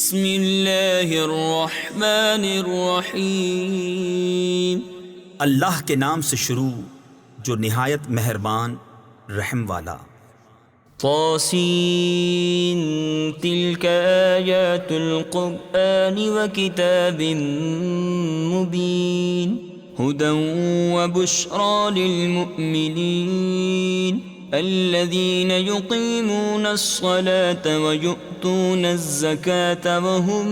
بسم اللہ الرحمن الرحیم۔ اللہ کے نام سے شروع جو نہایت مہربان رحم والا۔ طاسین تلک آیات القرآن وکتاب مبین ہدی وبشری للمؤمنین الذین یقیمون الصلاة ویؤتون الزکاة وهم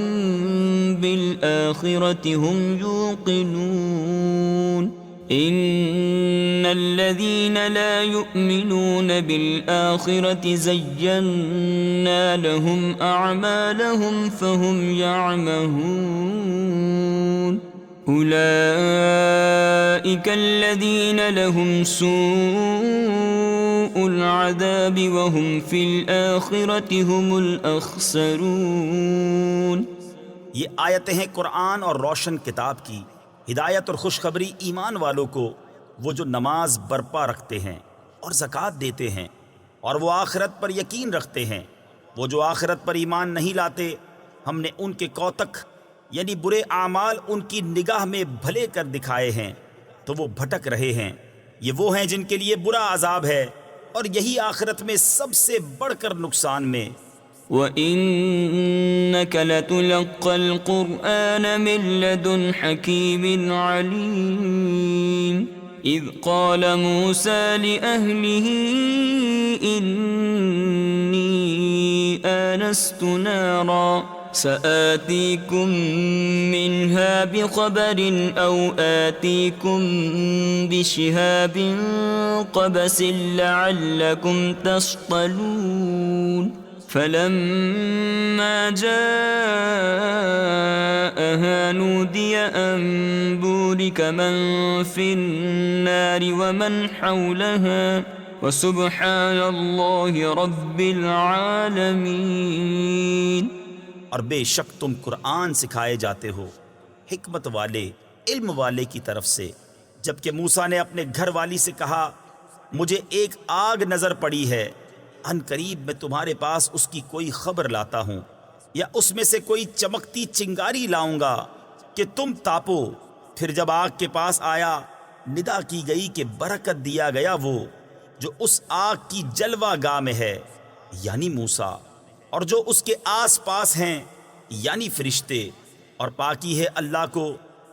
بالآخرة هم یوقنون ان الذین لا یؤمنون بالآخرة زینا لهم اعمالهم فهم یعمهون اولئک الذین لهم سوء العذاب وهم فی الآخرة هم الاخسرون۔ یہ آیتیں ہیں قرآن اور روشن کتاب کی، ہدایت اور خوشخبری ایمان والوں کو، وہ جو نماز برپا رکھتے ہیں اور زکوٰۃ دیتے ہیں اور وہ آخرت پر یقین رکھتے ہیں۔ وہ جو آخرت پر ایمان نہیں لاتے، ہم نے ان کے کوتک یعنی برے اعمال ان کی نگاہ میں بھلے کر دکھائے ہیں تو وہ بھٹک رہے ہیں۔ یہ وہ ہیں جن کے لیے برا عذاب ہے اور یہی آخرت میں سب سے بڑھ کر نقصان میں۔ وَإِنَّكَ لَتُلَقَّى الْقُرْآنَ مِن لَّدُنْ حَكِيمٍ عَلِيمٍ إِذْ قَالَ مُوسَى لِأَهْلِهِ إِنِّي آنَسْتُ نَارًا سآتيكم منها بخبر أو آتيكم بشهاب قبس لعلكم تصطلون فلما جاءها نودي أن بورك من في النار ومن حولها وسبحان الله رب العالمين۔ اور بے شک تم قرآن سکھائے جاتے ہو حکمت والے علم والے کی طرف سے، جبکہ موسیٰ نے اپنے گھر والی سے کہا مجھے ایک آگ نظر پڑی ہے، ان قریب میں تمہارے پاس اس کی کوئی خبر لاتا ہوں یا اس میں سے کوئی چمکتی چنگاری لاؤں گا کہ تم تاپو۔ پھر جب آگ کے پاس آیا ندا کی گئی کہ برکت دیا گیا وہ جو اس آگ کی جلوہ گاہ میں ہے یعنی موسیٰ، اور جو اس کے آس پاس ہیں یعنی فرشتے، اور پاکی ہے اللہ کو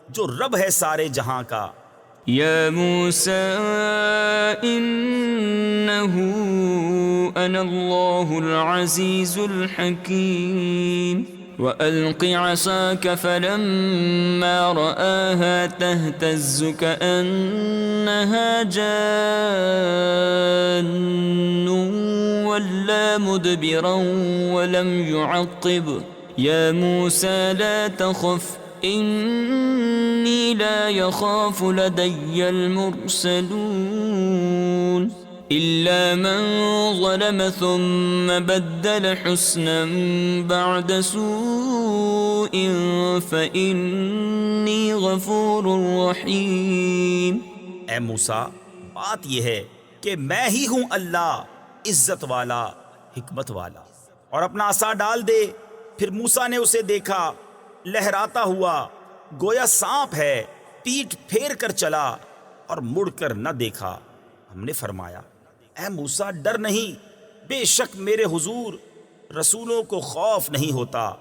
جو رب ہے سارے جہاں کا۔ یا موسیٰ انہو انا اللہ العزیز الحکیم وَأَلْقِ عَصَاكَ فَلَمَّا رَآهَا تَهْتَزُّ كَأَنَّهَا جَانٌّ وَلَّى مُدْبِرًا وَلَمْ يُعَقِّبْ يَا مُوسَى لَا تَخَفْ إِنِّي لَا يَخَافُ لَدَيَّ الْمُرْسَلُونَ إِلَّا مَنْ ظَلَمَ ثُمَّ بَدَّلَ حُسْنًا بَعْدَ سُوءٍ فَإِنِّي غَفُورٌ رَحِيمٌ۔ اے موسیٰ، بات یہ ہے کہ میں ہی ہوں اللہ عزت والا حکمت والا۔ اور اپنا عصا ڈال دے۔ پھر موسیٰ نے اسے دیکھا لہراتا ہوا گویا سانپ ہے، پیٹھ پھیر کر چلا اور مڑ کر نہ دیکھا۔ ہم نے فرمایا اے موسیٰ ڈر نہیں، بے شک میرے حضور رسولوں کو خوف نہیں ہوتا۔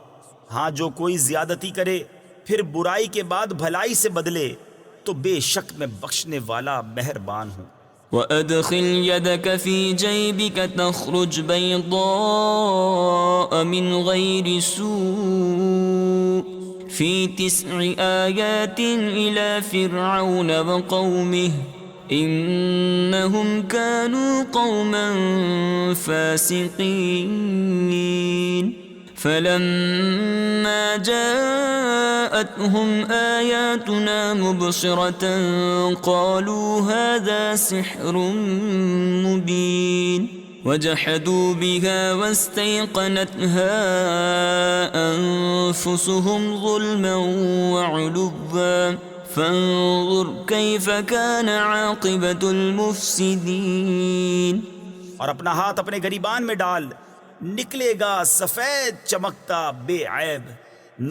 ہاں جو کوئی زیادتی کرے پھر برائی کے بعد بھلائی سے بدلے تو بے شک میں بخشنے والا مہربان ہوں۔ وَأَدْخِلْ يَدَكَ فِي جَيْبِكَ تَخْرُجْ بَيْضَاءَ مِنْ غَيْرِ سُوءٍ فِي 9 آيَاتٍ إِلَى فِرْعَوْنَ وَقَوْمِهِ إِنَّهُمْ كَانُوا قَوْمًا فَاسِقِينَ فَلَمَّا جَاءَتْهُمْ آيَاتُنَا مُبْصِرَةً قَالُوا هَذَا سِحْرٌ مُبِينٌ وَجَحَدُوا بِهَا وَاسْتَيْقَنَتْهَا أَنفُسُهُمْ ظُلْمًا وَعُلُوًّا فانظر کیف کان عاقبۃ المفسدین۔ اور اپنا ہاتھ اپنے گریبان میں ڈال، نکلے گا سفید چمکتا بے عیب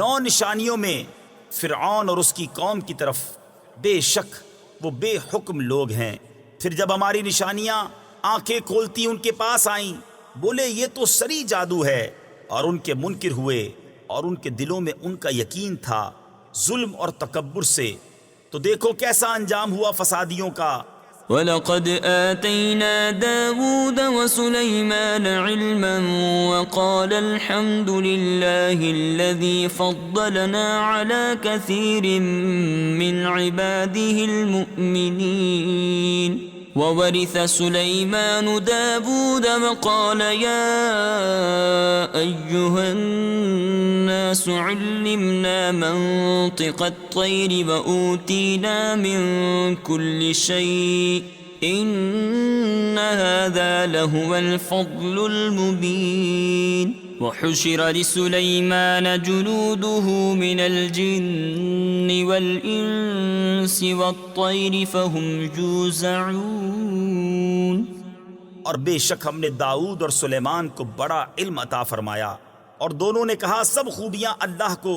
9 نشانیوں میں فرعون اور اس کی قوم کی طرف، بے شک وہ بے حکم لوگ ہیں۔ پھر جب ہماری نشانیاں آنکھیں کھولتی ان کے پاس آئیں، بولے یہ تو سری جادو ہے، اور ان کے منکر ہوئے، اور ان کے دلوں میں ان کا یقین تھا ظلم اور تکبر سے، تو دیکھو کیسا انجام ہوا فسادیوں کا۔ وَلَقَدْ آتَيْنَا دَاوُودَ وَسُلَيْمَانَ عِلْمًا وَقَالَ الْحَمْدُ لِلَّهِ الَّذِي فَضَّلَنَا عَلَى كَثِيرٍ مِّنْ عِبَادِهِ الْمُؤْمِنِينَ وَوَرِثَ سُلَيْمَانُ دَاوُودَ وَقَالَ يَا أَيُّهَا النَّاسُ عُلِّمْنَا مَنطِقَ الطَّيْرِ وَأُوتِينَا مِن كُلِّ شَيْءٍ إِنَّ هَذَا لَهُوَ الْفَضْلُ الْمُبِينُ وَحُشِرَ لِسُلَيْمَانَ جُنُودُهُ مِنَ الْجِنِّ وَالْإِنسِ وَالطَّيْرِ فَهُمْ يُوزَعُونَ۔ اور بے شک ہم نے داؤد اور سلیمان کو بڑا علم عطا فرمایا، اور دونوں نے کہا سب خوبیاں اللہ کو،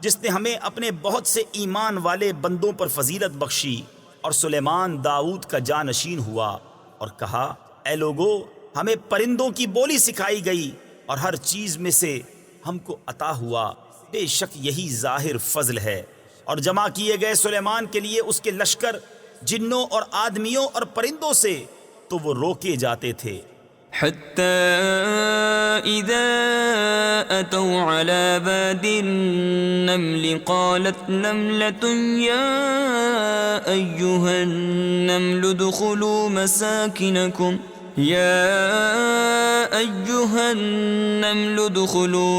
جس نے ہمیں اپنے بہت سے ایمان والے بندوں پر فضیلت بخشی۔ اور سلیمان داؤد کا جانشین ہوا اور کہا اے لوگو، ہمیں پرندوں کی بولی سکھائی گئی اور ہر چیز میں سے ہم کو عطا ہوا، بے شک یہی ظاہر فضل ہے۔ اور جمع کیے گئے سلیمان کے لیے اس کے لشکر جنوں اور آدمیوں اور پرندوں سے، تو وہ روکے جاتے تھے۔ حتى إذا أتوا على باد النمل قالت نملة يا أيها النمل ادخلوا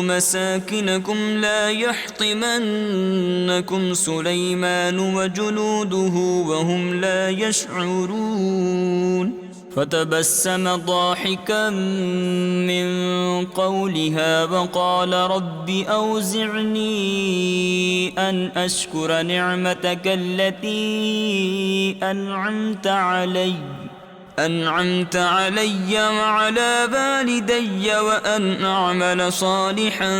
مساكنكم لا يحطمنكم سليمان وجنوده وهم لا يشعرون فتبسم ضاحكا من قولها وقال رب أوزعني أن أشكر نعمتك التي أنعمت علي وعلى والدي وأن أعمل صالحا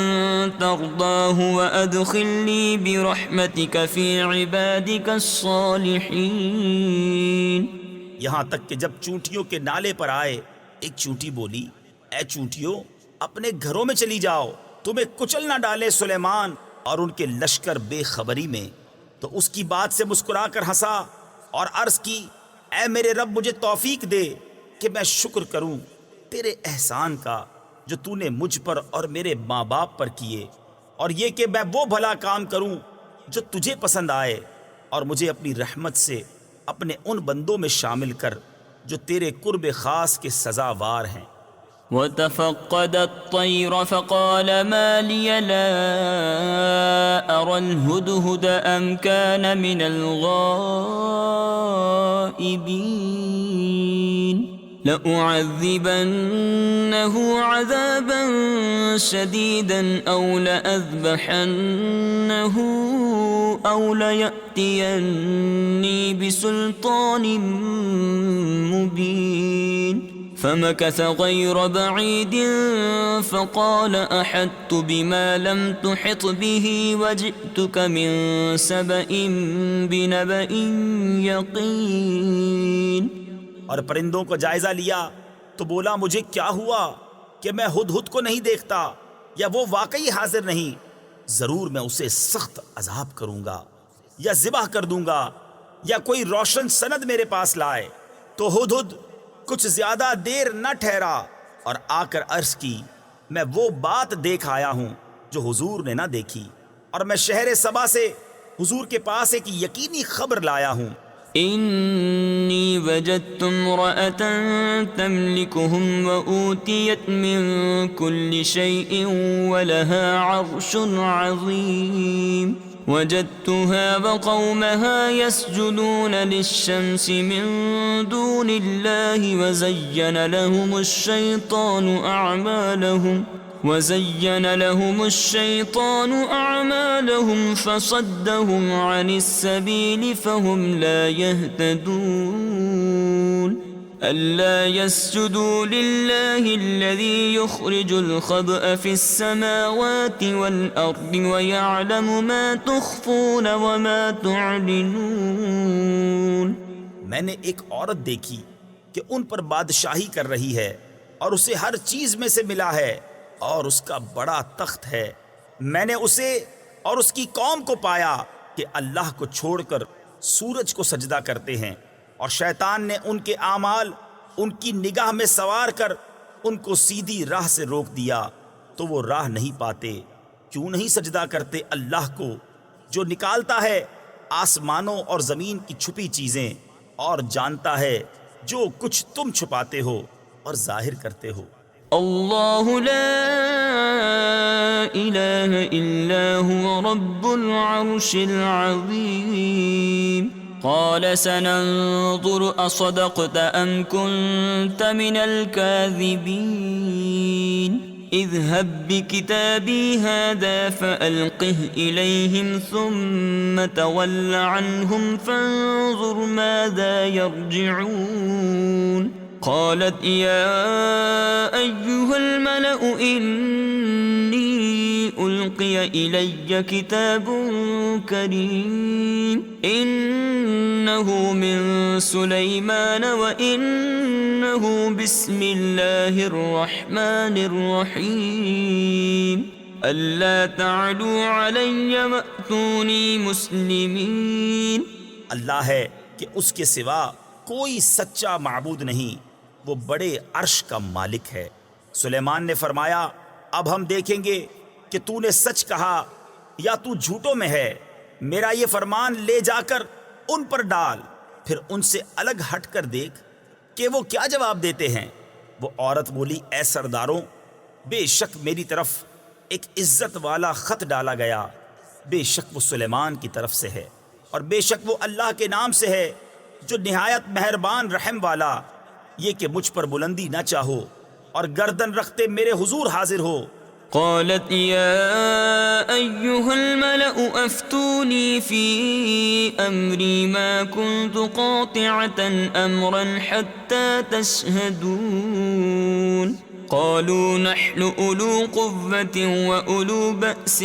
ترضاه وأدخلني برحمتك في عبادك الصالحين۔ یہاں تک کہ جب چونٹیوں کے نالے پر آئے، ایک چونٹی بولی اے چونٹیوں، اپنے گھروں میں چلی جاؤ، تمہیں کچل نہ ڈالے سلیمان اور ان کے لشکر بے خبری میں۔ تو اس کی بات سے مسکرا کر ہنسا اور عرض کی اے میرے رب، مجھے توفیق دے کہ میں شکر کروں تیرے احسان کا جو تو نے مجھ پر اور میرے ماں باپ پر کیے، اور یہ کہ میں وہ بھلا کام کروں جو تجھے پسند آئے، اور مجھے اپنی رحمت سے اپنے ان بندوں میں شامل کر جو تیرے قرب خاص کے سزاوار ہیں۔ وتفقد الطير فقال ما لي لا أرى الهدهد أم كان من الغائبين لأعذبنه عذابا شديدا أو لأذبحنه أو ليأتيني بسلطان مبين فمكث غير بعيد فقال أحطت بما لم تحط به وجئتك من سبأ بنبأ يقين۔ اور پرندوں کو جائزہ لیا تو بولا مجھے کیا ہوا کہ میں ہدہد کو نہیں دیکھتا، یا وہ واقعی حاضر نہیں؟ ضرور میں اسے سخت عذاب کروں گا، یا ذبح کر دوں گا، یا کوئی روشن سند میرے پاس لائے۔ تو ہدہد کچھ زیادہ دیر نہ ٹھہرا اور آ کر عرض کی میں وہ بات دیکھ آیا ہوں جو حضور نے نہ دیکھی، اور میں شہر سبا سے حضور کے پاس ایک یقینی خبر لایا ہوں۔ إني وجدت امرأة تملكهم وأوتيت من كل شيء ولها عرش عظيم وجدتها وقومها يسجدون للشمس من دون الله وزين لهم الشيطان أعمالهم فصدهم عن السبيل فهم لا يهتدون۔ ألا يسجدوا لله الذي يخرج الخبأ في السماوات والأرض ويعلم ما تخفون وما تعلنون. میں نے ایک عورت دیکھی کہ ان پر بادشاہی کر رہی ہے اور اسے ہر چیز میں سے ملا ہے اور اس کا بڑا تخت ہے. میں نے اسے اور اس کی قوم کو پایا کہ اللہ کو چھوڑ کر سورج کو سجدہ کرتے ہیں، اور شیطان نے ان کے اعمال ان کی نگاہ میں سوار کر ان کو سیدھی راہ سے روک دیا تو وہ راہ نہیں پاتے. کیوں نہیں سجدہ کرتے اللہ کو جو نکالتا ہے آسمانوں اور زمین کی چھپی چیزیں اور جانتا ہے جو کچھ تم چھپاتے ہو اور ظاہر کرتے ہو. الله لا إله إلا هو رب العرش العظيم. قال سننظر أصدقت أم كنت من الكاذبين. اذهب بكتابي هذا فألقه إليهم ثم تول عنهم فانظر ماذا يرجعون. قالت يا أيها الملأ إني ألقي إلي كتاب كريم إنه من سليمان وإنه بسم الله الرحمن الرحيم ألا تعلوا علي وأتوني مسلمين. اللہ ہے کہ اس کے سوا کوئی سچا معبود نہیں، وہ بڑے عرش کا مالک ہے. سلیمان نے فرمایا اب ہم دیکھیں گے کہ تو نے سچ کہا یا تو جھوٹوں میں ہے. میرا یہ فرمان لے جا کر ان پر ڈال، پھر ان سے الگ ہٹ کر دیکھ کہ وہ کیا جواب دیتے ہیں. وہ عورت بولی اے سرداروں، بے شک میری طرف ایک عزت والا خط ڈالا گیا، بے شک وہ سلیمان کی طرف سے ہے اور بے شک وہ اللہ کے نام سے ہے جو نہایت مہربان رحم والا. یہ کہ مجھ پر بلندی نہ چاہو اور گردن رکھتے میرے حضور حاضر ہو. قالت يا أيها الملأ أفتوني في أمري ما كنت قاطعة أمرا حتى تشهدون. قالوا نحن أولو قوة وأولو بأس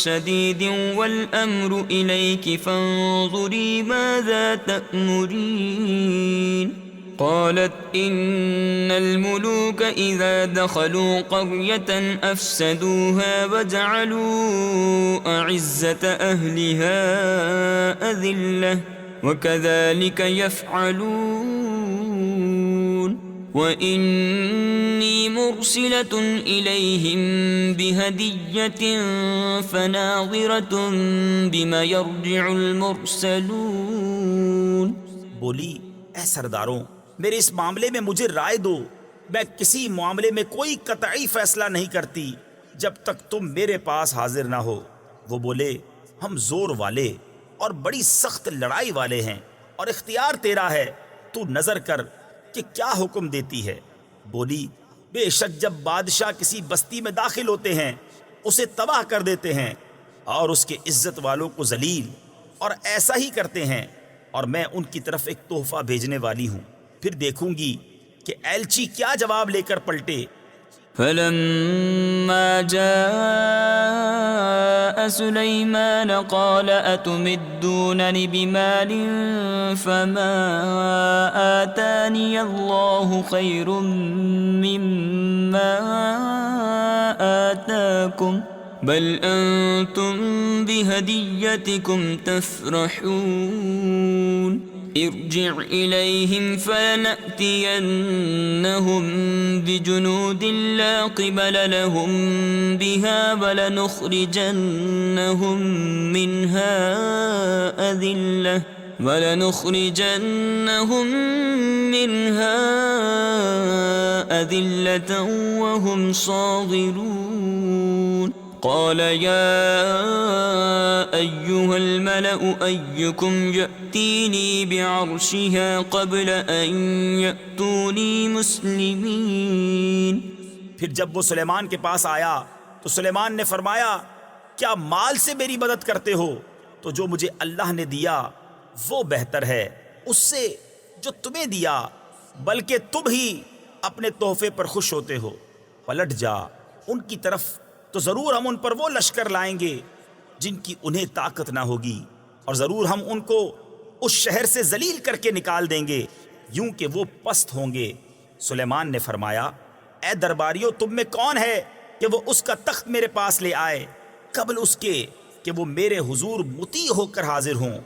شديد والأمر إليك فانظري ماذا تأمرين. قالت إن الملوك إذا دخلوا قرية أفسدوها وجعلوا أعزة أهلها أذلة وكذلك يفعلون. وإني مرسلة إليهم بهدية فناظرة بما يرجع المرسلون. بولی اے سرداروں، میرے اس معاملے میں مجھے رائے دو. میں کسی معاملے میں کوئی قطعی فیصلہ نہیں کرتی جب تک تم میرے پاس حاضر نہ ہو. وہ بولے ہم زور والے اور بڑی سخت لڑائی والے ہیں اور اختیار تیرا ہے، تو نظر کر کہ کیا حکم دیتی ہے. بولی بے شک جب بادشاہ کسی بستی میں داخل ہوتے ہیں اسے تباہ کر دیتے ہیں اور اس کے عزت والوں کو ذلیل، اور ایسا ہی کرتے ہیں، اور میں ان کی طرف ایک تحفہ بھیجنے والی ہوں. پھر دیکھوں گی کہ ایلچی کیا جواب لے کر پلٹے. فلما جاء سليمان قال أتمدونني بمال فما آتاني الله خير مما آتاكم بل أنتم بهديتكم تفرحون. ارجع إليهم فلنأتينهم بجنود لا قبل لهم بها ولنخرجنهم منها أذلة وهم صاغرون. قال يا أيها الملأ أيكم يأتيني بعرشها قبل أن يأتوني مسلمين. پھر جب وہ سلیمان کے پاس آیا تو سلیمان نے فرمایا کیا مال سے میری مدد کرتے ہو؟ تو جو مجھے اللہ نے دیا وہ بہتر ہے اس سے جو تمہیں دیا. بلکہ تم ہی اپنے تحفے پر خوش ہوتے ہو. پلٹ جا ان کی طرف تو ضرور ہم ان پر وہ لشکر لائیں گے جن کی انہیں طاقت نہ ہوگی، اور ضرور ہم ان کو اس شہر سے ذلیل کر کے نکال دیں گے یوں کہ وہ پست ہوں گے. سلیمان نے فرمایا اے درباریوں، تم میں کون ہے کہ وہ اس کا تخت میرے پاس لے آئے قبل اس کے کہ وہ میرے حضور مطیع ہو کر حاضر ہوں.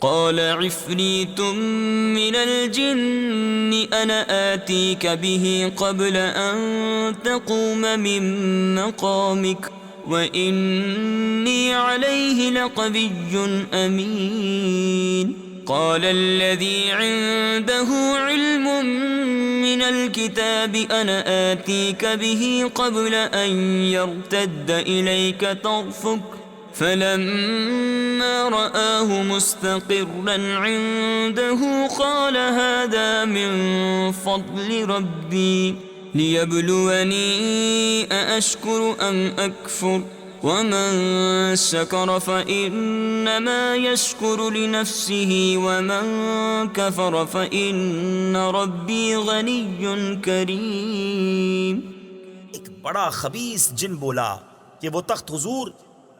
قال عفريت من الجن أنا آتيك به قبل أن تقوم من مقامك وإني عليه لقوي أمين. قال الذي عنده علم من الكتاب أنا آتيك به قبل أن يرتد إليك طرفك فلما رآه مستقرا عنده قال هذا من فضل ربي ليبلوني أأشكر أم أكفر ومن شكر فإنما يشكر لنفسه ومن كفر فإن ربي غني كريم. ایک بڑا خبیث جن بولا کہ وہ تخت حضور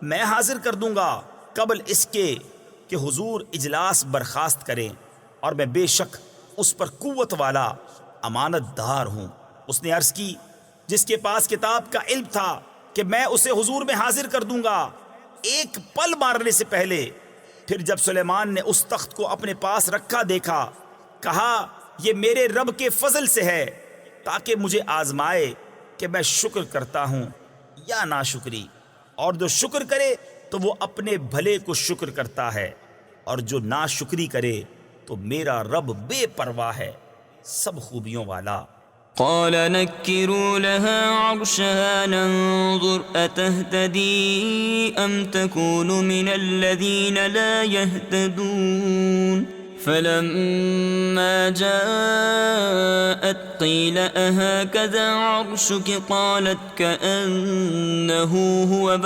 میں حاضر کر دوں گا قبل اس کے کہ حضور اجلاس برخاست کریں، اور میں بے شک اس پر قوت والا امانت دار ہوں. اس نے عرض کی جس کے پاس کتاب کا علم تھا کہ میں اسے حضور میں حاضر کر دوں گا ایک پل مارنے سے پہلے. پھر جب سلیمان نے اس تخت کو اپنے پاس رکھا دیکھا، کہا یہ میرے رب کے فضل سے ہے تاکہ مجھے آزمائے کہ میں شکر کرتا ہوں یا ناشکری، اور جو شکر کرے تو وہ اپنے بھلے کو شکر کرتا ہے، اور جو ناشکری کرے تو میرا رب بے پرواہ ہے، سب خوبیوں والا. قال نكروا لها عرشها ننظر أتهتدي أم تكون من الذين لا يهتدون. فلما جاءت قيل أهكذا عرشك قالت كأنه هو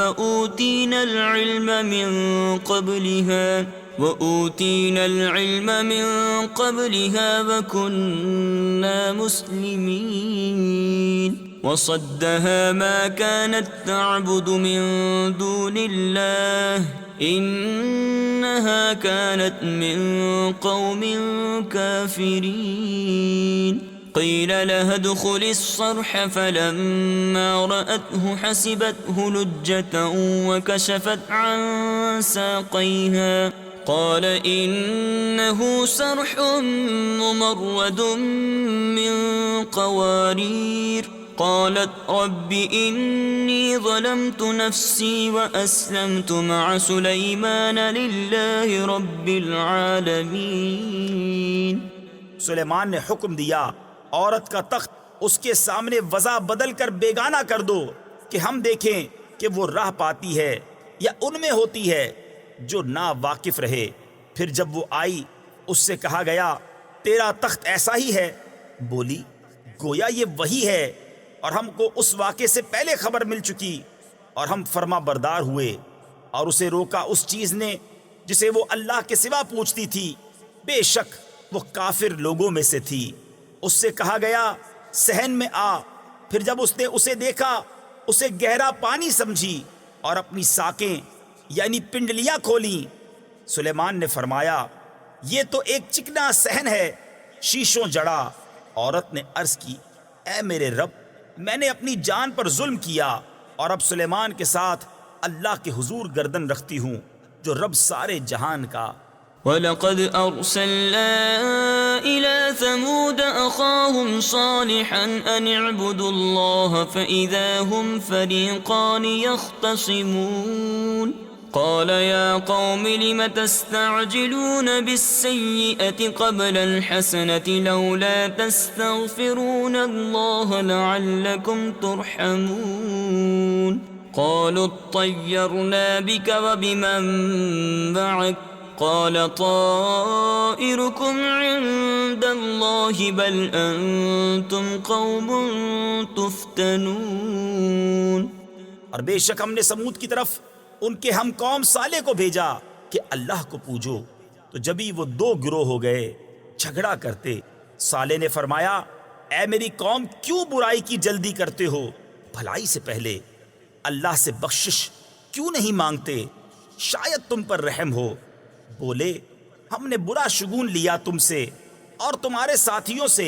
وأوتينا العلم من قبلها وكنا مسلمين. وصدها ما كانت تعبد من دون الله إنها كانت من قوم كافرين. قيل لها ادخل الصرح فلما رأته حسبته لجة وكشفت عن ساقيها قال إنه صرح ممرد من قوارير. قالت رب إني ظلمت نفسي وأسلمت مع سليمان لله رب العالمين. سلیمان نے حکم دیا عورت کا تخت اس کے سامنے وضع بدل کر بیگانہ کر دو کہ ہم دیکھیں کہ وہ راہ پاتی ہے یا ان میں ہوتی ہے جو نا واقف رہے. پھر جب وہ آئی اس سے کہا گیا تیرا تخت ایسا ہی ہے. بولی گویا یہ وہی ہے اور ہم کو اس واقعے سے پہلے خبر مل چکی، اور ہم فرما بردار ہوئے. اور اسے روکا اس چیز نے جسے وہ اللہ کے سوا پوچھتی تھی، بے شک وہ کافر لوگوں میں سے تھی. اس سے کہا گیا صحن میں آ. پھر جب اس نے اسے دیکھا اسے گہرا پانی سمجھی اور اپنی ساکیں یعنی پنڈلیاں کھولیں. سلیمان نے فرمایا یہ تو ایک چکنا صحن ہے شیشوں جڑا. عورت نے عرض کی اے میرے رب، میں نے اپنی جان پر ظلم کیا اور اب سلیمان کے ساتھ اللہ کے حضور گردن رکھتی ہوں جو رب سارے جہان کا. وَلَقَدْ أَرْسَلْنَا إِلَى ثَمُودَ أَخَاهُمْ صَالِحًا أَنِ اعْبُدُوا اللَّهَ فَإِذَا هُمْ فَرِيقَانِ يَخْتَصِمُونَ. قَالَ يَا قَوْمِ لِمَ تَسْتَعْجِلُونَ بِالسَّيِّئَةِ قَبْلَ الْحَسَنَةِ لَوْلَا تَسْتَغْفِرُونَ اللَّهَ لَعَلَّكُمْ تُرْحَمُونَ. قَالُوا اطَّيَّرْنَا بِكَ وَبِمَن مَّعَكَ قال طائركم عند الله بل انتم قوم تفتنون. اور بے شک ہم نے سمود کی طرف ان کے ہم قوم صالح کو بھیجا کہ اللہ کو پوجو، تو جبھی وہ دو گروہ ہو گئے جھگڑا کرتے صالح نے فرمایا اے میری قوم کیوں برائی کی جلدی کرتے ہو، بھلائی سے پہلے اللہ سے بخشش کیوں نہیں مانگتے، شاید تم پر رحم ہو۔ بولے ہم نے برا شگون لیا تم سے اور تمہارے ساتھیوں سے۔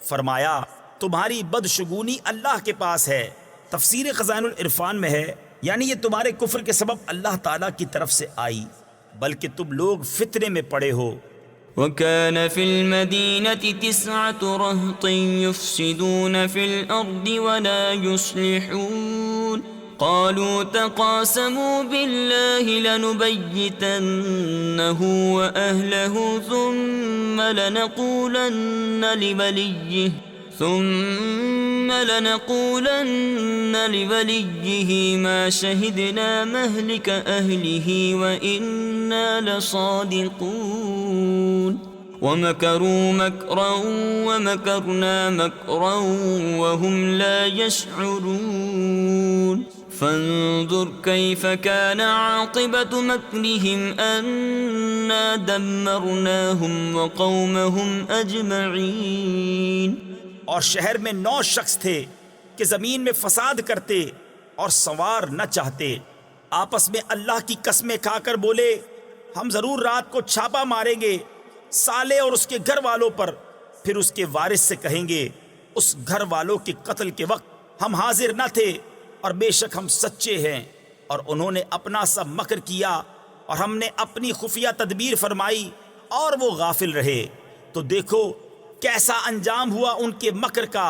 فرمایا تمہاری بدشگونی اللہ کے پاس ہے۔ تفسیر خزائن العرفان میں ہے یعنی یہ تمہارے کفر کے سبب اللہ تعالیٰ کی طرف سے آئی، بلکہ تم لوگ فتنے میں پڑے ہو۔ وكان في المدينة 9 رهط يفسدون في الأرض ولا يصلحون قالوا تقاسموا بالله لنبيتنه وأهله ثم لنقولن لوليه ما شهدنا مهلك أهله وإنا لصادقون ومكروا مكرا ومكرنا مكرا وهم لا يشعرون فانظر كيف كان عاقبة مكرهم أنا دمرناهم وقومهم أجمعين۔ اور شہر میں 9 شخص تھے کہ زمین میں فساد کرتے اور سنوار نہ چاہتے، آپس میں اللہ کی قسمیں کھا کر بولے ہم ضرور رات کو چھاپا ماریں گے صالح اور اس کے گھر والوں پر، پھر اس کے وارث سے کہیں گے اس گھر والوں کے قتل کے وقت ہم حاضر نہ تھے اور بے شک ہم سچے ہیں، اور انہوں نے اپنا سب مکر کیا اور ہم نے اپنی خفیہ تدبیر فرمائی اور وہ غافل رہے، تو دیکھو کیسا انجام ہوا ان کے مکر کا،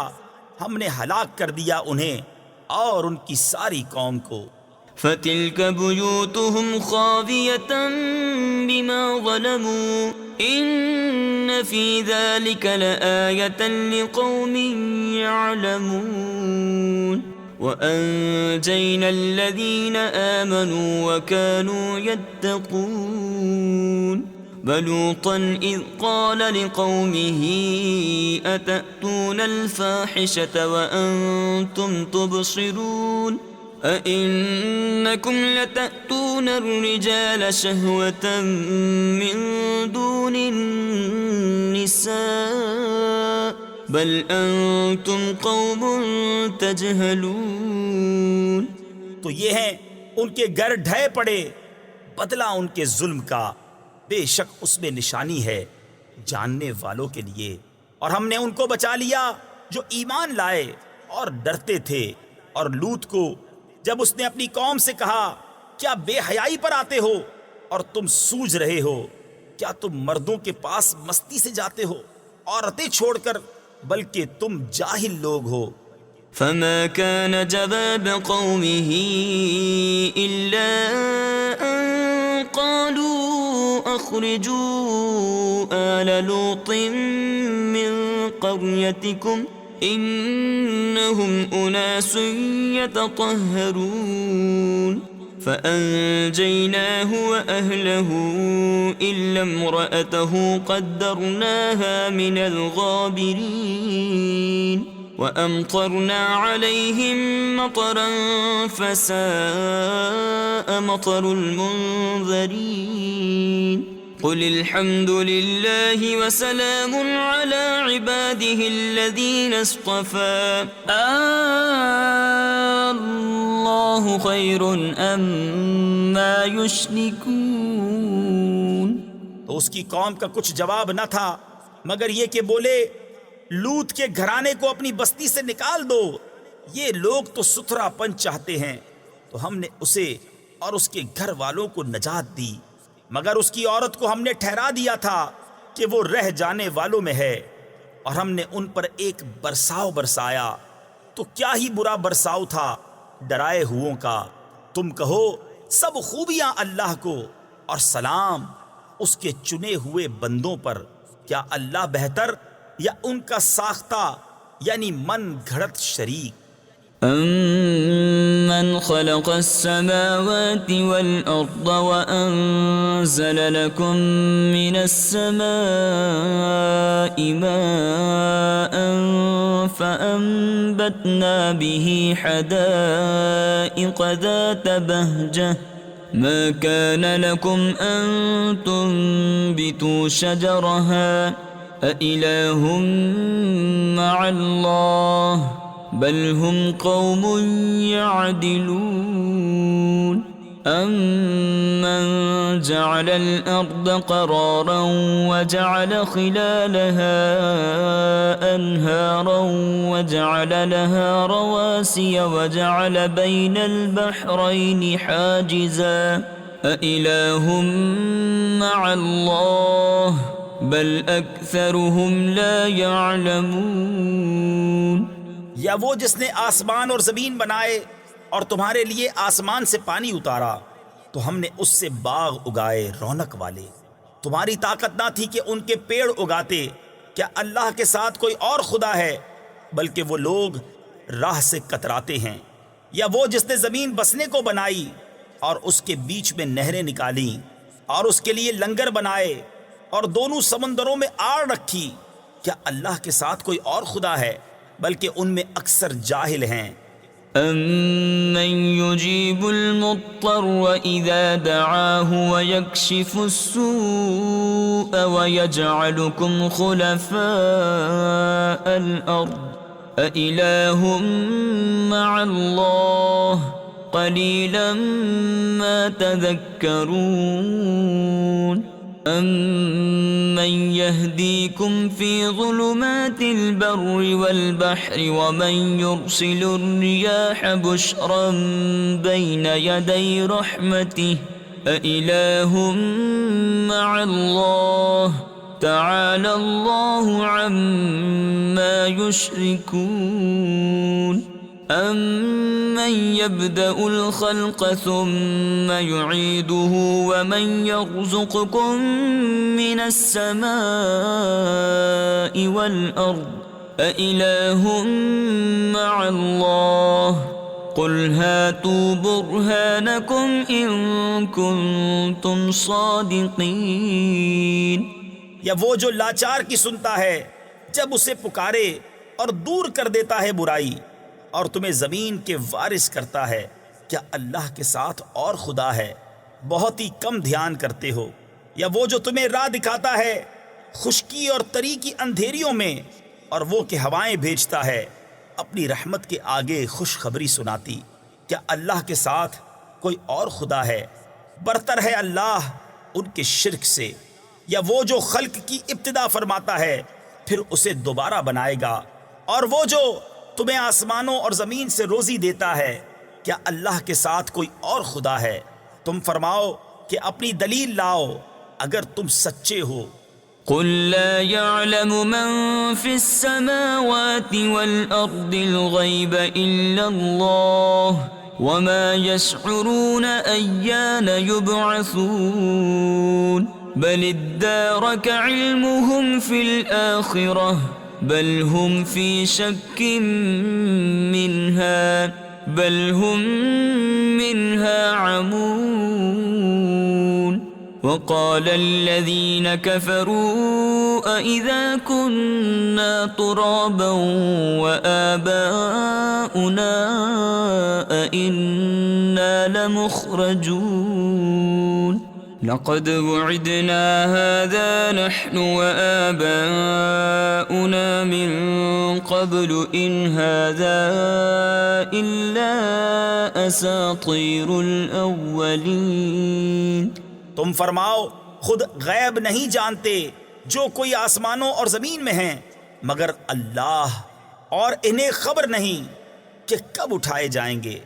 ہم نے ہلاک کر دیا انہیں اور ان کی ساری قوم کو۔ فتلك بيوتهم خاوية بما ظلموا إن في ذلك لآية لقوم يعلمون وأنجينا الذين آمنوا وكانوا يتقون ولوطا إذ قال لقومه أتأتون الفاحشة وأنتم تبصرون أئنكم لتأتون الرجال شهوة من دون النساء بل أنتم قوم تجهلون۔ تو یہ ہیں ان کے گھر ڈھے پڑے، بدلہ ان کے ظلم کا، بے شک اس میں نشانی ہے جاننے والوں کے لیے، اور ہم نے ان کو بچا لیا جو ایمان لائے اور ڈرتے تھے۔ اور لوط کو جب اس نے اپنی قوم سے کہا کیا بے حیائی پر آتے ہو اور تم سوجھ رہے ہو، کیا تم مردوں کے پاس مستی سے جاتے ہو عورتیں چھوڑ کر، بلکہ تم جاہل لوگ ہو۔ فما كان جواب قومه إلا أن قالوا أخرجوا آل لوط من قريتكم إنهم أناس يتطهرون فأنجيناه وأهله إلا امرأته قدرناها من الغابرين وأمطرنا عليهم مطرا فساء مطر المنذرين قل الحمد لله وسلام على عباده الذين اصطفى الله خير أما يشركون۔ تو اس کی قوم کا کچھ جواب نہ تھا مگر یہ کہ بولے لوط کے گھرانے کو اپنی بستی سے نکال دو، یہ لوگ تو ستھرا پن چاہتے ہیں، تو ہم نے اسے اور اس کے گھر والوں کو نجات دی، مگر اس کی عورت کو ہم نے ٹھہرا دیا تھا کہ وہ رہ جانے والوں میں ہے، اور ہم نے ان پر ایک برساؤ برسایا، تو کیا ہی برا برساؤ تھا ڈرائے ہووں کا۔ تم کہو سب خوبیاں اللہ کو اور سلام اس کے چنے ہوئے بندوں پر، کیا اللہ بہتر یا ان کا ساختہ یعنی من گھڑت شریک؟ أَمَّنْ خَلَقَ السَّمَاوَاتِ وَالْأَرْضَ وَأَنزَلَ لَكُم مِّنَ السَّمَاءِ مَاءً فَأَنبَتْنَا بِهِ حَدَائِقَ ذَاتَ بَهْجَةٍ مَا كَانَ لَكُمْ أَن تُنبِتُوا شَجَرَهَا أإله مع الله بل هم قوم يعدلون أَمَّنْ جَعَلَ الْأَرْضَ قَرَارًا وَجَعَلَ خِلَالَهَا أَنْهَارًا وَجَعَلَ لَهَا رَوَاسِيَ وَجَعَلَ بَيْنَ الْبَحْرَيْنِ حَاجِزًا أَإِلَٰهٌ مَّعَ اللَّهِ بَلْ أَكْثَرُهُمْ لَا يَعْلَمُونَ یا وہ جس نے آسمان اور زمین بنائے اور تمہارے لیے آسمان سے پانی اتارا تو ہم نے اس سے باغ اگائے رونق والے. تمہاری طاقت نہ تھی کہ ان کے پیڑ اگاتے. کیا اللہ کے ساتھ کوئی اور خدا ہے؟ بلکہ وہ لوگ راہ سے کتراتے ہیں. یا وہ جس نے زمین بسنے کو بنائی اور اس کے بیچ میں نہریں نکالیں اور اس کے لیے لنگر بنائے اور دونوں سمندروں میں آڑ رکھی. کیا اللہ کے ساتھ کوئی اور خدا ہے؟ بلکہ ان میں اکثر جاہل ہیں. أَمَّن يُجِيبُ الْمُضْطَرَّ إِذَا دَعَاهُ وَيَكْشِفُ السُّوءَ وَيَجْعَلُكُمْ خُلَفَاءَ الْأَرْضِ أَإِلَٰهٌ مَّعَ اللَّهِ قَلِيلًا مَّا تَذَكَّرُونَ أَمَّن يَهْدِيكُمْ فِي ظُلُمَاتِ الْبَرِّ وَالْبَحْرِ وَمَن يُرْسِلُ الرِّيَاحَ بُشْرًا بَيْنَ يَدَيْ رَحْمَتِهِ أَإِلَٰهٌ مَّعَ اللَّهِ تَعَالَى اللَّهُ عَمَّا يُشْرِكُونَ أَمَّن يَبْدَأُ الْخَلْقَ ثُمَّ يُعِيدُهُ وَمَن يَرْزُقُكُم مِّنَ السَّمَاءِ وَالْأَرْضِ أَإِلَٰهٌ مَّعَ اللَّهِ قُلْ هَاتُوا بُرْهَانَكُمْ إِن كُنتُمْ صَادِقِينَ. یا وہ جو لاچار کی سنتا ہے جب اسے پکارے اور دور کر دیتا ہے برائی اور تمہیں زمین کے وارث کرتا ہے. کیا اللہ کے ساتھ اور خدا ہے؟ بہت ہی کم دھیان کرتے ہو. یا وہ جو تمہیں راہ دکھاتا ہے خشکی اور تری کی اندھیریوں میں اور وہ کہ ہوائیں بھیجتا ہے اپنی رحمت کے آگے خوشخبری سناتی. کیا اللہ کے ساتھ کوئی اور خدا ہے؟ برتر ہے اللہ ان کے شرک سے. یا وہ جو خلق کی ابتدا فرماتا ہے پھر اسے دوبارہ بنائے گا. اور وہ جو تمہیں آسمانوں اور زمین سے روزی دیتا ہے. کیا اللہ کے ساتھ کوئی اور خدا ہے؟ تم فرماؤ کہ اپنی دلیل لاؤ اگر تم سچے ہو. قل لا يعلم من في السماوات والأرض الغيب إلا الله وما يشعرون أيان يبعثون بل ادارك علمهم في الآخرة بل هم في شك منها بل هم منها عمون. وقال الذين كفروا أئذا كنا ترابا وآباؤنا أئنا لمخرجون لقد وعدنا هذا نحن وآباؤنا من قبل إن هذا إلا أساطير الأولين. تم فرماؤ خود غیب نہیں جانتے جو کوئی آسمانوں اور زمین میں ہیں مگر اللہ، اور انہیں خبر نہیں کہ کب اٹھائے جائیں گے.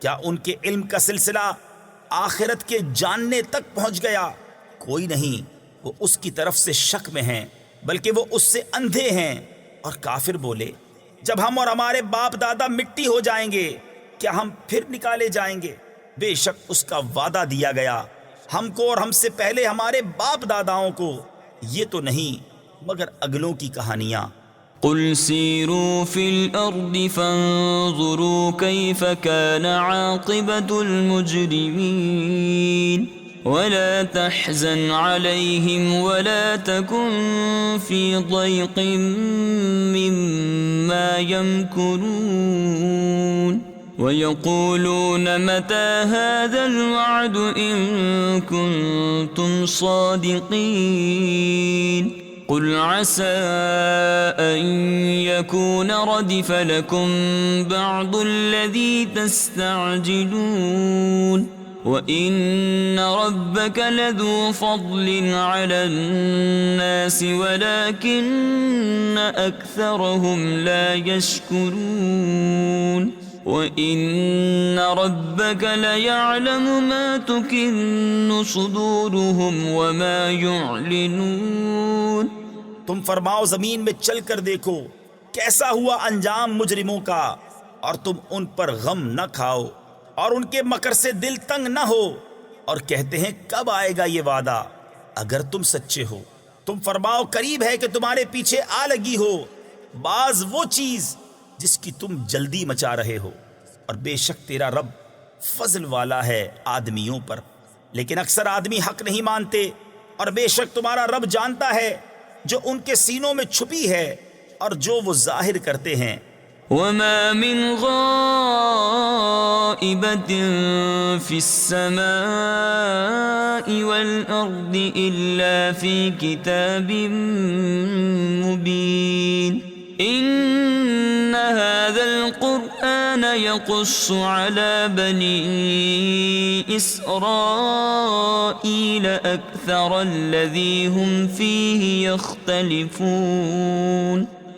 کیا ان کے علم کا سلسلہ آخرت کے جاننے تک پہنچ گیا؟ کوئی نہیں. وہ اس کی طرف سے شک میں ہیں بلکہ وہ اس سے اندھے ہیں. اور کافر بولے جب ہم اور ہمارے باپ دادا مٹی ہو جائیں گے کیا ہم پھر نکالے جائیں گے؟ بے شک اس کا وعدہ دیا گیا ہم کو اور ہم سے پہلے ہمارے باپ داداؤں کو. یہ تو نہیں مگر اگلوں کی کہانیاں. قل سیروا فی الارض فانظروا کیف کان عاقبۃ المجرمین ولا تحزن علیہم ولا تکن فی ضیق مما یمکرون وَيَقُولُونَ مَتَى هَذَا الْوَعْدُ إِن كُنتُمْ صَادِقِينَ قل عسى أن يكون ردف لكم بعض الذي تستعجلون وإن ربك لذو فضل على الناس ولكن أكثرهم لا يشكرون وإن ربك ليعلم ما تكن صدورهم وما يعلنون. تم فرماؤ زمین میں چل کر دیکھو کیسا ہوا انجام مجرموں کا، اور تم ان پر غم نہ کھاؤ اور ان کے مکر سے دل تنگ نہ ہو، اور کہتے ہیں کب آئے گا یہ وعدہ اگر تم سچے ہو. تم فرماؤ قریب ہے کہ تمہارے پیچھے آ لگی ہو بعض وہ چیز جس کی تم جلدی مچا رہے ہو، اور بے شک تیرا رب فضل والا ہے آدمیوں پر، لیکن اکثر آدمی حق نہیں مانتے. اور بے شک تمہارا رب جانتا ہے جو ان کے سینوں میں چھپی ہے اور جو وہ ظاہر کرتے ہیں. وما من غائبة في السماء والأرض إلا في كتاب مبين. إن هذا القرآن يقص على بني إسرائيل أكثر الذي هم فيه يختلفون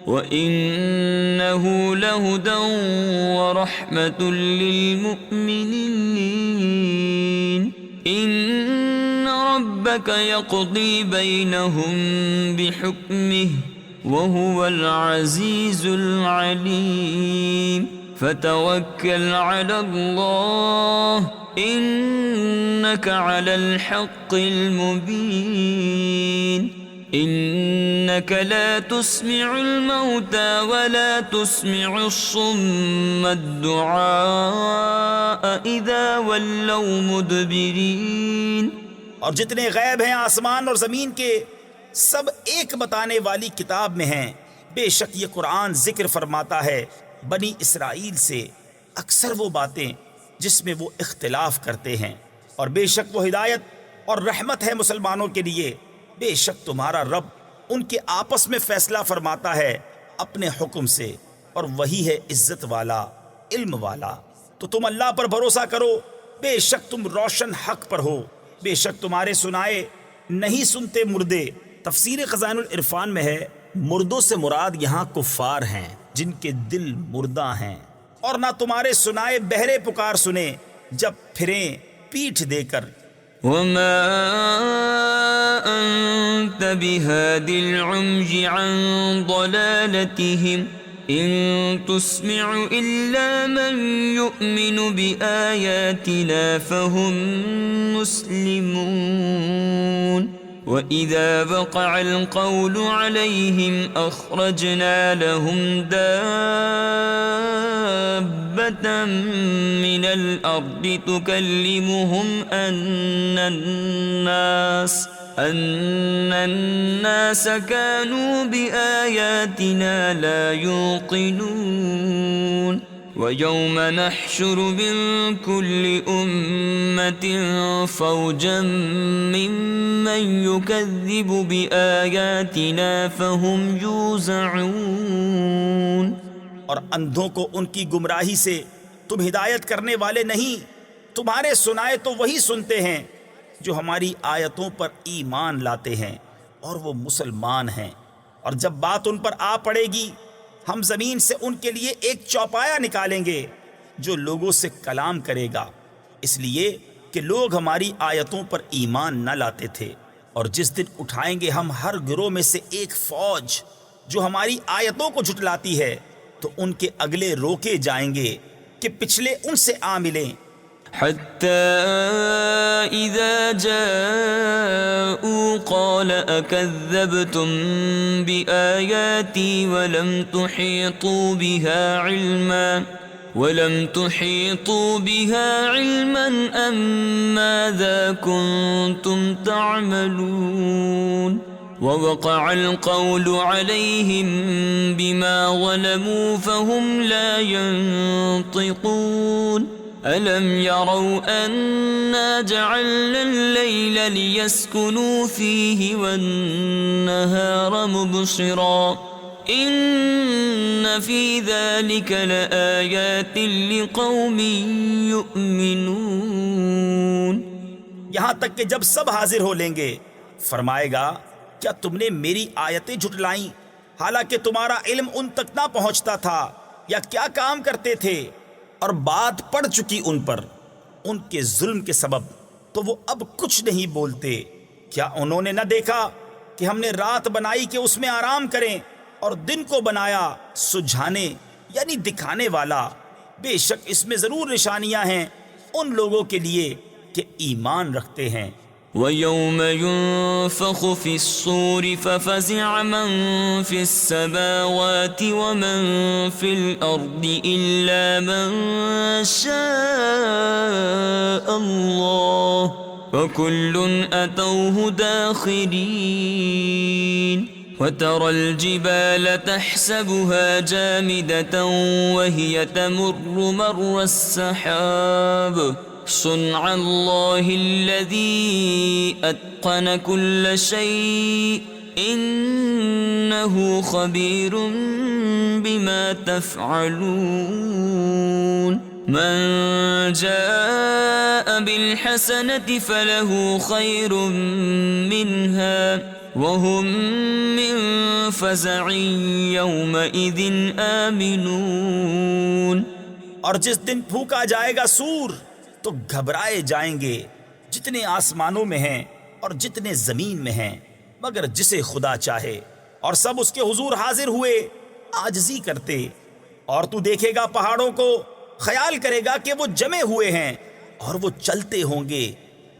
وَإِنَّهُ لَهُدًى وَرَحْمَةٌ لِّلْمُؤْمِنِينَ. إِنَّ رَبَّكَ يَقْضِي بَيْنَهُم بِحُكْمِهِ وَهُوَ الْعَزِيزُ الْعَلِيمُ. فَتَوَكَّلْ عَلَى اللَّهِ إِنَّكَ عَلَى الْحَقِّ الْمُبِينِ. إنك لا تسمع الموتى ولا تسمع الصم الدعاء إذا ولوا مدبرين. اور جتنے غیب ہیں آسمان اور زمین کے سب ایک بتانے والی کتاب میں ہیں. بے شک یہ قرآن ذکر فرماتا ہے بنی اسرائیل سے اکثر وہ باتیں جس میں وہ اختلاف کرتے ہیں، اور بے شک وہ ہدایت اور رحمت ہے مسلمانوں کے لیے. بے شک تمہارا رب ان کے آپس میں فیصلہ فرماتا ہے اپنے حکم سے، اور وہی ہے عزت والا علم والا. تو تم اللہ پر بھروسہ کرو، بے شک تم روشن حق پر ہو. بے شک تمہارے سنائے نہیں سنتے مردے. تفسیر خزائن العرفان میں ہے مردوں سے مراد یہاں کفار ہیں جن کے دل مردہ ہیں، اور نہ تمہارے سنائے بہرے پکار سنے جب پھریں پیٹھ دے کر. وما أنت بهاد العمي عن ضلالتهم إن تسمع إلا من يؤمن بآياتنا فهم مسلمون. وإذا وقع القول عليهم أخرجنا لهم دابة من الأرض تكلمهم أن الناس كانوا بآياتنا لا يوقنون. ويوم نحشر من كل أمة فوجا ممن يكذب بآياتنا فهم يوزعون. اور اندھوں کو ان کی گمراہی سے تم ہدایت کرنے والے نہیں، تمہارے سنائے تو وہی سنتے ہیں جو ہماری آیتوں پر ایمان لاتے ہیں اور وہ مسلمان ہیں. اور جب بات ان پر آ پڑے گی ہم زمین سے ان کے لیے ایک چوپایا نکالیں گے جو لوگوں سے کلام کرے گا، اس لیے کہ لوگ ہماری آیتوں پر ایمان نہ لاتے تھے. اور جس دن اٹھائیں گے ہم ہر گروہ میں سے ایک فوج جو ہماری آیتوں کو جھٹلاتی ہے، تو ان کے اگلے روکے جائیں گے کہ پچھلے ان سے آ ملیں. حتى إذا جاءوا قال أكذبتم بآياتي ولم تحيطوا بها علما أم ماذا كنتم تعملون. ووقع القول عليهم بما ظلموا فهم لا ينطقون. ألم يروا أنا جعلنا الليل ليسكنوا فيه والنهار مبصرا إن في ذلك لآيات لقوم يؤمنون. یہاں تک کہ جب سب حاضر ہو لیں گے فرمائے گا کیا تم نے میری آیتیں جھٹلائیں حالانکہ تمہارا علم ان تک نہ پہنچتا تھا، یا کیا کام کرتے تھے اور بات پڑ چکی ان پر ان کے ظلم کے سبب، تو وہ اب کچھ نہیں بولتے. کیا انہوں نے نہ دیکھا کہ ہم نے رات بنائی کہ اس میں آرام کریں اور دن کو بنایا سجھانے یعنی دکھانے والا؟ بے شک اس میں ضرور نشانیاں ہیں ان لوگوں کے لیے کہ ایمان رکھتے ہیں. وَيَوْمَ يُنفَخُ فِي الصُّورِ فَفَزِعَ مَن فِي السَّمَاوَاتِ وَمَن فِي الْأَرْضِ إِلَّا مَن شَاءَ اللَّهُ وَكُلٌّ أَتَوْهُ دَاخِرِينَ. وَتَرَى الْجِبَالَ تَحْسَبُهَا جَامِدَةً وَهِيَ تَمُرُّ مَرَّ السَّحَابِ صنع الله الذي أتقن كل شيء إنه خبير بما تفعلون. من جاء بالحسنة فله خير منها وهم من فزع يومئذ آمنون. اور جس دن پھونکا جائے گا سور تو گھبرائے جائیں گے جتنے آسمانوں میں ہیں اور جتنے زمین میں ہیں مگر جسے خدا چاہے، اور سب اس کے حضور حاضر ہوئے عاجزی کرتے. اور تو دیکھے گا پہاڑوں کو، خیال کرے گا کہ وہ جمے ہوئے ہیں اور وہ چلتے ہوں گے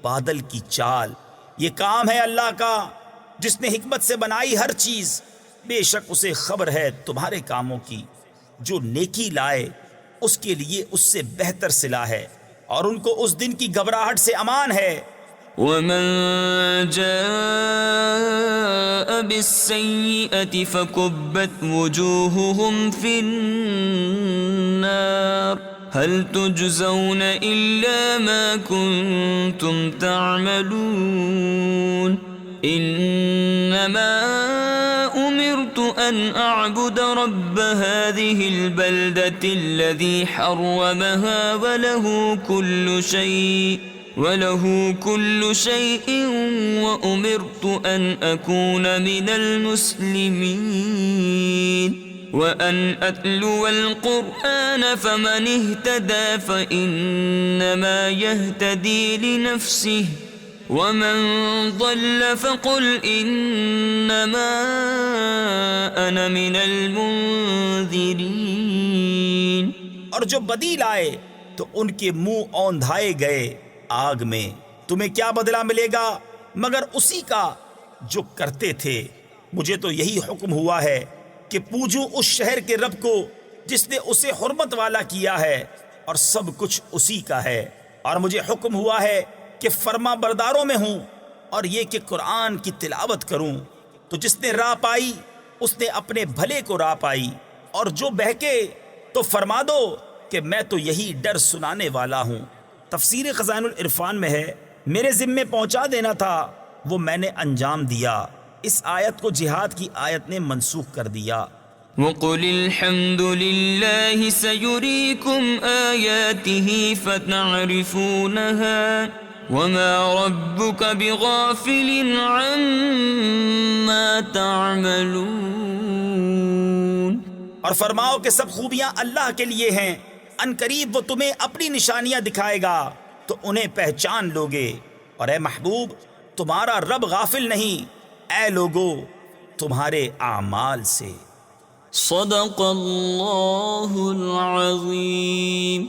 بادل کی چال. یہ کام ہے اللہ کا جس نے حکمت سے بنائی ہر چیز. بے شک اسے خبر ہے تمہارے کاموں کی. جو نیکی لائے اس کے لیے اس سے بہتر صلہ ہے، اور ان کو اس دن کی گھبراہٹ سے امان ہے. ومن جاء بالسيئة فكبت وجوههم في النار هل تجزون إلا ما كنتم تعملون. إنما أمرت أن أعبد رب هذه البلدة الذي حرمها وله كل شيء وأمرت أن أكون من المسلمين وأن أتلو القرآن فمن اهتدى فإنما يهتدي لنفسه ومن ضل فقل انما انا من المنذرین. اور جو بدی لائے تو ان کے منہ اوندھائے گئے آگ میں. تمہیں کیا بدلہ ملے گا مگر اسی کا جو کرتے تھے. مجھے تو یہی حکم ہوا ہے کہ پوجوں اس شہر کے رب کو جس نے اسے حرمت والا کیا ہے اور سب کچھ اسی کا ہے. اور مجھے حکم ہوا ہے کہ فرما برداروں میں ہوں اور یہ کہ قرآن کی تلاوت کروں. تو جس نے راہ پائی اس نے اپنے بھلے کو راہ پائی، اور جو بہکے تو فرما دو کہ میں تو یہی ڈر سنانے والا ہوں. تفسیر خزائن العرفان میں ہے میرے ذمے پہنچا دینا تھا وہ میں نے انجام دیا. اس آیت کو جہاد کی آیت نے منسوخ کر دیا. وَقُلِ الْحَمْدُ لِلَّهِ سَيُرِيكُمْ آيَاتِهِ فَتَعْرِفُونَهَا وَمَا رَبُّكَ بِغَافِلٍ عَمَّا تَعْمَلُونَ. اور فرماؤ کہ سب خوبیاں اللہ کے لیے ہیں، ان قریب وہ تمہیں اپنی نشانیاں دکھائے گا تو انہیں پہچان لوگے. اور اے محبوب تمہارا رب غافل نہیں اے لوگو تمہارے اعمال سے. صدق اللہ العظیم.